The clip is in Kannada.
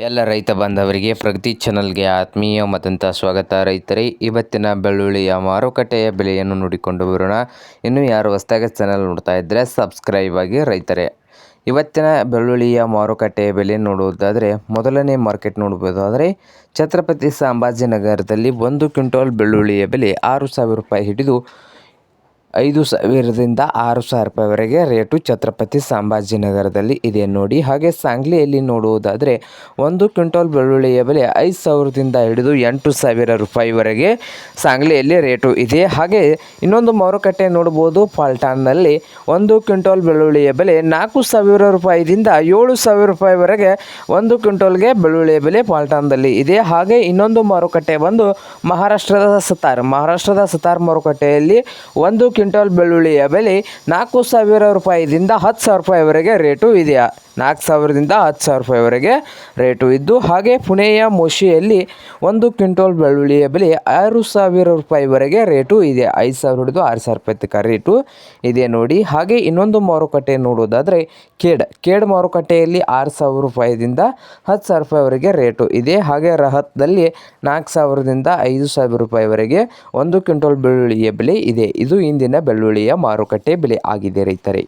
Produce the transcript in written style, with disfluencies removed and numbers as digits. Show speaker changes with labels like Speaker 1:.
Speaker 1: ಎಲ್ಲ ರೈತ ಬಾಂಧವರಿಗೆ ಪ್ರಗತಿ ಚಾನಲ್ಗೆ ಆತ್ಮೀಯವಾದಂಥ ಸ್ವಾಗತ. ರೈತರೇ, ಇವತ್ತಿನ ಬೆಳ್ಳುಳ್ಳಿಯ ಮಾರುಕಟ್ಟೆಯ ಬೆಲೆಯನ್ನು ನೋಡಿಕೊಂಡು ಬರೋಣ. ಇನ್ನು ಯಾರು ಹೊಸದಾಗಿ ಚಾನಲ್ ನೋಡ್ತಾ ಇದ್ದರೆ ಸಬ್ಸ್ಕ್ರೈಬ್ ಆಗಿ ರೈತರೇ. ಇವತ್ತಿನ ಬೆಳ್ಳುಳ್ಳಿಯ ಮಾರುಕಟ್ಟೆಯ ಬೆಲೆ ನೋಡುವುದಾದರೆ ಮೊದಲನೇ ಮಾರ್ಕೆಟ್ ನೋಡಬಹುದಾದರೆ ಛತ್ರಪತಿ ಸಂಭಾಜಿನಗರದಲ್ಲಿ 1 ಕ್ವಿಂಟಾಲ್ ಬೆಳ್ಳುಳ್ಳಿಯ ಬೆಲೆ 6,000 ರೂಪಾಯಿ ಹಿಡಿದು 5,000ದಿಂದ 6,000 ರೂಪಾಯಿವರೆಗೆ ರೇಟು ಛತ್ರಪತಿ ಸಂಭಾಜಿನಗರದಲ್ಲಿ ಇದೆ ನೋಡಿ. ಹಾಗೆ ಸಾಂಗ್ಲಿಯಲ್ಲಿ ನೋಡುವುದಾದರೆ 1 ಕ್ವಿಂಟಾಲ್ ಬೆಳ್ಳುಳ್ಳಿಯ ಬೆಲೆ 5,000ದಿಂದ ಹಿಡಿದು 8,000 ರೂಪಾಯಿವರೆಗೆ ಸಾಂಗ್ಲಿಯಲ್ಲಿ ರೇಟು ಇದೆ. ಹಾಗೆ ಇನ್ನೊಂದು ಮಾರುಕಟ್ಟೆ ನೋಡ್ಬೋದು, ಪಾಲ್ಟಾನ್ನಲ್ಲಿ 1 ಕ್ವಿಂಟಾಲ್ ಬೆಳ್ಳುಳ್ಳಿಯ ಬೆಲೆ 4,000 ರೂಪಾಯಿದಿಂದ 7,000 ರೂಪಾಯಿವರೆಗೆ 1 ಕ್ವಿಂಟಾಲ್ಗೆ ಬೆಳ್ಳುಳ್ಳಿಯ ಬೆಲೆ ಪಾಲ್ಟಾನ್ದಲ್ಲಿ ಇದೆ. ಹಾಗೆ ಇನ್ನೊಂದು ಮಾರುಕಟ್ಟೆ ಬಂದು ಮಹಾರಾಷ್ಟ್ರದ ಸತಾರ್ ಮಾರುಕಟ್ಟೆಯಲ್ಲಿ 1 ಕ್ವಿಂಟಾಲ್ ಬೆಳ್ಳುಳ್ಳಿಯ ಬೆಲೆ 4,000 ರೂಪಾಯಿದಿಂದ 10,000 ರೂಪಾಯಿವರೆಗೆ ರೇಟು ಇದೆ. 4,000ದಿಂದ 10,000 ರೂಪಾಯಿವರೆಗೆ ರೇಟು ಇದ್ದು, ಹಾಗೆ ಪುಣೆಯ ಮೋಶಿಯಲ್ಲಿ 1 ಕ್ವಿಂಟಾಲ್ ಬೆಳ್ಳುಳ್ಳಿಯ ಬೆಲೆ 6,000 ರೂಪಾಯಿವರೆಗೆ ರೇಟು ಇದೆ. 5,000 ಹಿಡಿದು 6,000 ರೂಪಾಯಿ ತನಕ ರೇಟು ಇದೆ ನೋಡಿ. ಹಾಗೆ ಇನ್ನೊಂದು ಮಾರುಕಟ್ಟೆ ನೋಡೋದಾದರೆ ಖೇಡ್ ಮಾರುಕಟ್ಟೆಯಲ್ಲಿ 6,000 ರೂಪಾಯಿದಿಂದ 10,000 ರೂಪಾಯಿವರೆಗೆ ರೇಟು ಇದೆ. ಹಾಗೆ ರಹತ್ದಲ್ಲಿ 4,000ದಿಂದ 5,000 ರೂಪಾಯಿವರೆಗೆ 1 ಕ್ವಿಂಟಾಲ್ ಬೆಳ್ಳುಳ್ಳಿಯ ಬೆಲೆ ಇದೆ. ಇದು ಇಂದಿನ ಬೆಳ್ಳುಳ್ಳಿಯ ಮಾರುಕಟ್ಟೆ ಬೆಲೆ ಆಗಿದೆ ರೈತರೇ.